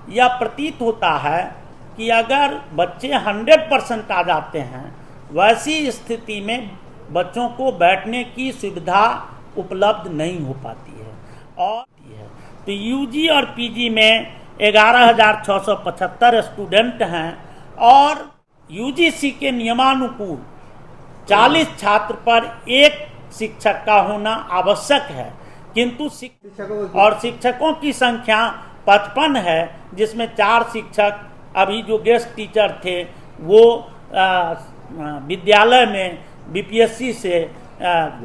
यह प्रतीत होता है कि अगर बच्चे 100% आ जाते हैं, वैसी स्थिति में बच्चों को बैठने की सुविधा उपलब्ध नहीं हो पाती है। और तो यूजी और पीजी में 11,675 स्टूडेंट हैं और यूजीसी के नियमानुकूल 40 छात्र पर एक शिक्षक का होना आवश्यक है, किंतु शिक्षकों की संख्या 55 है, जिसमें 4 शिक्षक अभी जो गेस्ट टीचर थे वो विद्यालय में बीपीएससी से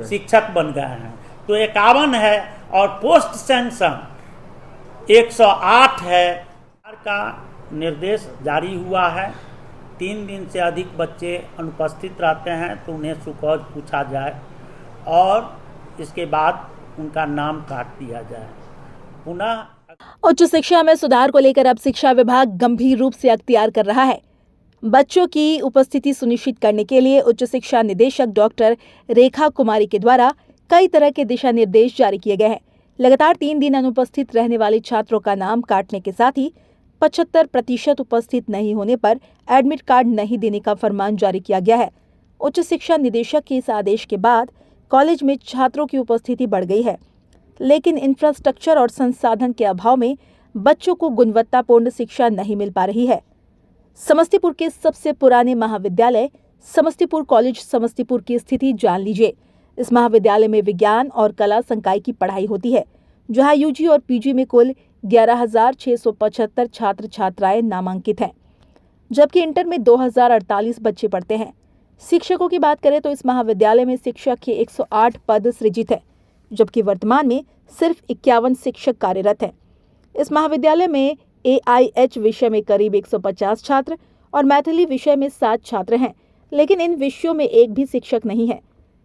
शिक्षक बन गए हैं। तो 51 है और पोस्ट सेंक्शन 108 है। सरकार का निर्देश जारी हुआ है, 3 दिन से अधिक बच्चे अनुपस्थित रहते हैं तो उन्हें सुकौज पूछा जाए और इसके बाद उनका नाम काट दिया जाए। पुनः उच्च शिक्षा में सुधार को लेकर अब शिक्षा विभाग गंभीर रूप से अख्तियार कर रहा है। बच्चों की उपस्थिति सुनिश्चित करने के लिए उच्च शिक्षा निदेशक डॉक्टर रेखा कुमारी के द्वारा कई तरह के दिशा निर्देश जारी किए गए हैं। लगातार 3 दिन अनुपस्थित रहने वाले छात्रों का नाम काटने के साथ ही 75% उपस्थित नहीं होने पर एडमिट कार्ड नहीं देने का फरमान जारी किया गया है। उच्च शिक्षा निदेशक के इस आदेश के बाद कॉलेज में छात्रों की उपस्थिति बढ़ गई है, लेकिन इंफ्रास्ट्रक्चर और संसाधन के अभाव में बच्चों को गुणवत्तापूर्ण शिक्षा नहीं मिल पा रही है। समस्तीपुर के सबसे पुराने महाविद्यालय समस्तीपुर कॉलेज समस्तीपुर की स्थिति जान लीजिए। इस महाविद्यालय में विज्ञान और कला संकाय की पढ़ाई होती है, जहां यूजी और पीजी में कुल 11,675 छात्र छात्राएं नामांकित हैं, जबकि इंटर में 2,048 बच्चे पढ़ते हैं। शिक्षकों की बात करें तो इस महाविद्यालय में शिक्षक के 108 पद सृजित है, जबकि वर्तमान में सिर्फ 51 शिक्षक कार्यरत हैं। इस महाविद्यालय में AIH विषय में करीब 150 छात्र और मैथिली विषय में 7 छात्र हैं, लेकिन इन विषयों में एक भी शिक्षक नहीं है।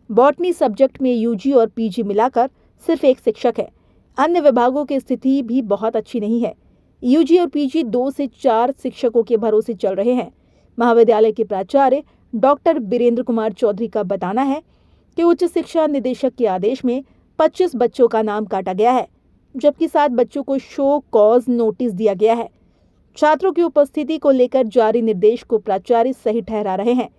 बॉटनी सब्जेक्ट में यूजी और पीजी मिलाकर सिर्फ 1 शिक्षक है। अन्य विभागों की स्थिति भी बहुत अच्छी नहीं है। यूजी और पीजी 2 से 4 शिक्षकों के भरोसे चल रहे हैं। महाविद्यालय के प्राचार्य डॉक्टर बीरेंद्र कुमार चौधरी का बताना है कि उच्च शिक्षा निदेशक के आदेश में 25 बच्चों का नाम काटा गया है, जबकि 7 बच्चों को शो कॉज नोटिस दिया गया है। छात्रों की उपस्थिति को लेकर जारी निर्देश को प्राचार्य सही ठहरा रहे हैं,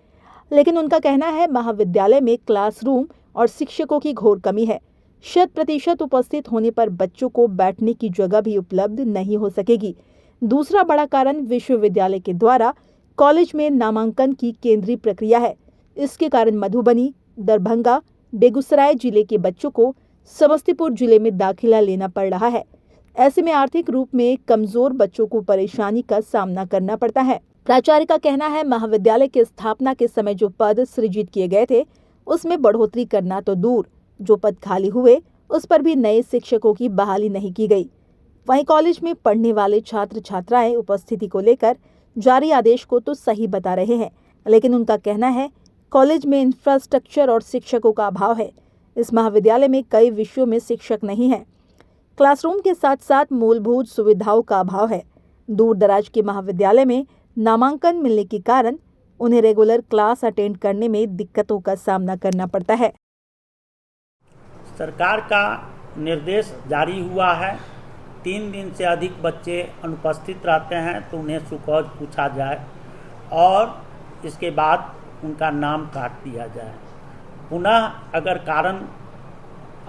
लेकिन उनका कहना है महाविद्यालय में क्लासरूम और शिक्षकों की घोर कमी है। 100% उपस्थित होने पर बच्चों को बैठने की जगह भी उपलब्ध नहीं हो सकेगी। दूसरा बड़ा कारण विश्वविद्यालय के द्वारा कॉलेज में नामांकन की केंद्रीय प्रक्रिया है। इसके कारण मधुबनी, दरभंगा, बेगूसराय जिले के बच्चों को समस्तीपुर जिले में दाखिला लेना पड़ रहा है। ऐसे में आर्थिक रूप में कमजोर बच्चों को परेशानी का सामना करना पड़ता है। प्राचार्य का कहना है महाविद्यालय के स्थापना के समय जो पद सृजित किए गए थे उसमें बढ़ोतरी करना तो दूर, जो पद खाली हुए उस पर भी नए शिक्षकों की बहाली नहीं की गई। वहीं कॉलेज में पढ़ने वाले छात्र छात्राएं उपस्थिति को लेकर जारी आदेश को तो सही बता रहे हैं, लेकिन उनका कहना है कॉलेज में इंफ्रास्ट्रक्चर और शिक्षकों का अभाव है। इस महाविद्यालय में कई विषयों में शिक्षक नहीं है। क्लासरूम के साथ साथ मूलभूत सुविधाओं का अभाव है। दूर दराज के महाविद्यालय में नामांकन मिलने के कारण उन्हें रेगुलर क्लास अटेंड करने में दिक्कतों का सामना करना पड़ता है। सरकार का निर्देश जारी हुआ है, 3 दिन से अधिक बच्चे अनुपस्थित रहते हैं तो उन्हें सुकौज पूछा जाए और इसके बाद उनका नाम काट दिया जाए। पुनः अगर कारण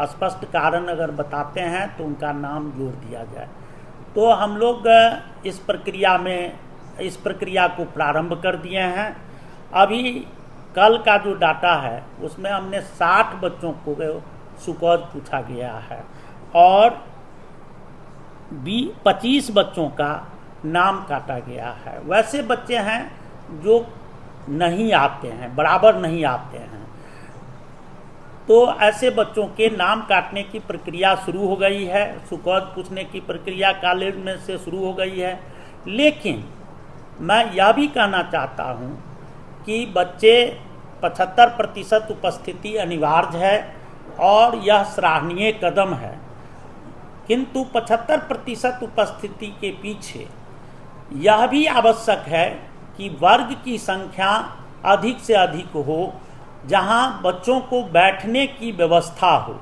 स्पष्ट कारण अगर बताते हैं तो उनका नाम जोड़ दिया जाए। तो हम लोग इस प्रक्रिया को प्रारंभ कर दिए हैं। अभी कल का जो डाटा है उसमें हमने 60 बच्चों को सुकौज पूछा गया है और 25 बच्चों का नाम काटा गया है। वैसे बच्चे हैं जो नहीं आते हैं, बराबर नहीं आते हैं, तो ऐसे बच्चों के नाम काटने की प्रक्रिया शुरू हो गई है। सुकौज पूछने की प्रक्रिया कॉलेज में से शुरू हो गई है। लेकिन मैं यह भी कहना चाहता हूं कि बच्चे 75% उपस्थिति अनिवार्य है और यह सराहनीय कदम है, किंतु 75% उपस्थिति के पीछे यह भी आवश्यक है कि वर्ग की संख्या अधिक से अधिक हो, जहां बच्चों को बैठने की व्यवस्था हो।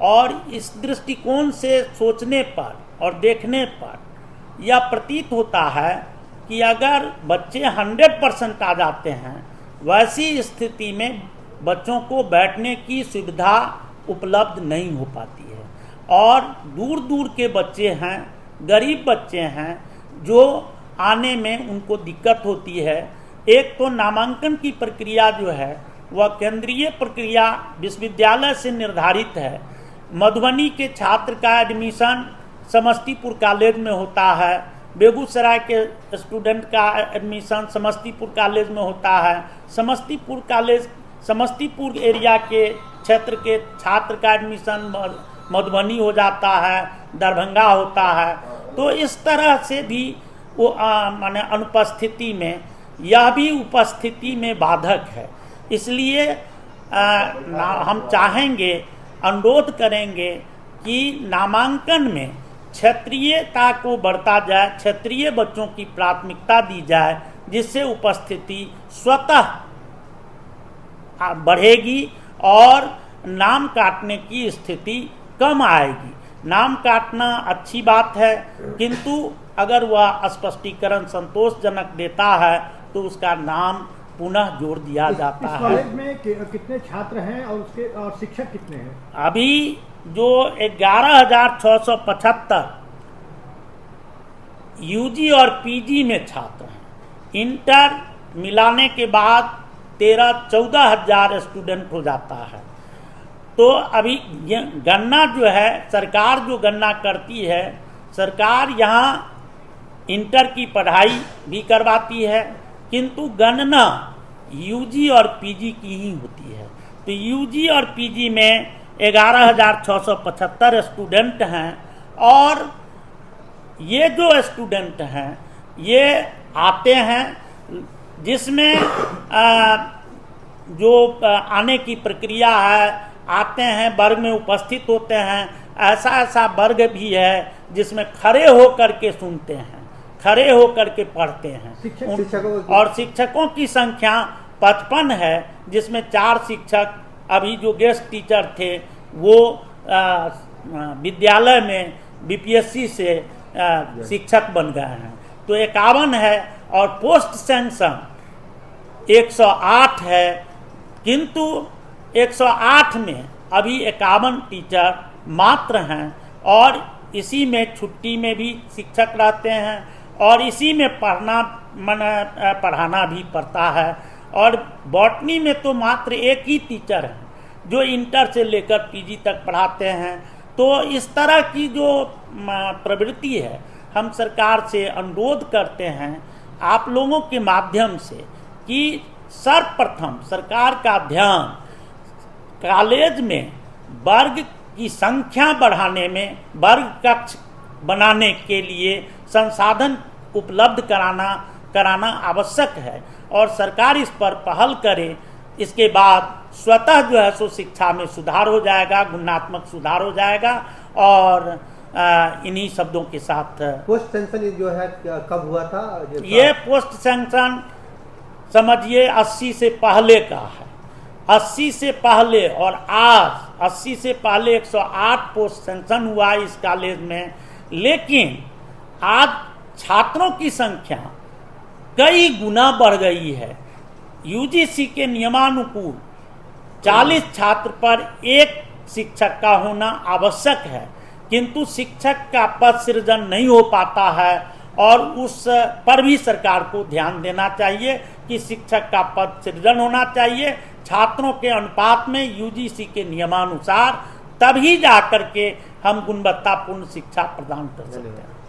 और इस दृष्टिकोण से सोचने पर और देखने पर यह प्रतीत होता है कि अगर बच्चे 100% आ जाते हैं, वैसी स्थिति में बच्चों को बैठने की सुविधा उपलब्ध नहीं हो पाती है। और दूर दूर के बच्चे हैं, गरीब बच्चे हैं, जो आने में उनको दिक्कत होती है। एक तो नामांकन की प्रक्रिया जो है वह केंद्रीय प्रक्रिया विश्वविद्यालय से निर्धारित है। मधुबनी के छात्र का एडमिशन समस्तीपुर कॉलेज में होता है, बेगूसराय के स्टूडेंट का एडमिशन समस्तीपुर कॉलेज में होता है, समस्तीपुर कॉलेज समस्तीपुर एरिया के क्षेत्र के छात्र का एडमिशन मधुबनी हो जाता है, दरभंगा होता है। तो इस तरह से भी वो माने अनुपस्थिति में, यह भी उपस्थिति में बाधक है। इसलिए हम चाहेंगे, अनुरोध करेंगे कि नामांकन में क्षेत्रीयता को बढ़ता जाए, क्षेत्रीय बच्चों की प्राथमिकता दी जाए, जिससे उपस्थिति स्वतः बढ़ेगी और नाम काटने की स्थिति कम आएगी। नाम काटना अच्छी बात है, किंतु अगर वह स्पष्टीकरण संतोषजनक देता है तो उसका नाम पुनः जोड़ दिया जाता है। कॉलेज में कितने छात्र हैं और शिक्षक कितने हैं? अभी जो 11,675 यूजी और पीजी में छात्र हैं, इंटर मिलाने के बाद 13-14 हजार स्टूडेंट हो जाता है। तो अभी गणना जो है, सरकार जो गणना करती है, सरकार यहाँ इंटर की पढ़ाई भी करवाती है, किंतु गणना यूजी और पीजी की ही होती है। तो यूजी और पीजी में 11,675 स्टूडेंट हैं, और ये जो स्टूडेंट हैं ये आते हैं, जिसमें जो आने की प्रक्रिया है, आते हैं, वर्ग में उपस्थित होते हैं। ऐसा वर्ग भी है जिसमें खड़े होकर के सुनते हैं, खड़े होकर के पढ़ते हैं। और शिक्षकों की संख्या 55 है, जिसमें 4 शिक्षक अभी जो गेस्ट टीचर थे वो विद्यालय में बीपीएससी से शिक्षक बन गए हैं। तो 51 है, और पोस्ट सेंक्शन 108 है, किंतु 108 में अभी 51 टीचर मात्र हैं, और इसी में छुट्टी में भी शिक्षक रहते हैं, और इसी में पढ़ाना भी पड़ता है। और बॉटनी में तो मात्र एक ही टीचर है जो इंटर से लेकर पीजी तक पढ़ाते हैं। तो इस तरह की जो प्रवृत्ति है, हम सरकार से अनुरोध करते हैं आप लोगों के माध्यम से कि सर्वप्रथम सरकार का ध्यान कॉलेज में वर्ग की संख्या बढ़ाने में, वर्ग कक्ष बनाने के लिए संसाधन उपलब्ध कराना आवश्यक है, और सरकार इस पर पहल करे। इसके बाद स्वतः जो है सो शिक्षा में सुधार हो जाएगा, गुणात्मक सुधार हो जाएगा। और इन्हीं शब्दों के साथ पोस्ट सेंक्शन जो है कब हुआ था? ये पोस्ट सेंक्शन समझिए 80 से पहले का है, 80 से पहले। और आज 80 से पहले 108 पोस्ट सेंक्शन हुआ इस कॉलेज में, लेकिन आज छात्रों की संख्या कई गुना बढ़ गई है। यूजीसी के नियमानुकूल 40 छात्र पर एक शिक्षक का होना आवश्यक है, किंतु शिक्षक का पद सृजन नहीं हो पाता है, और उस पर भी सरकार को ध्यान देना चाहिए कि शिक्षक का पद सृजन होना चाहिए छात्रों के अनुपात में यूजीसी के नियमानुसार, तभी जाकर के हम गुणवत्तापूर्ण शिक्षा प्रदान कर सकते हैं।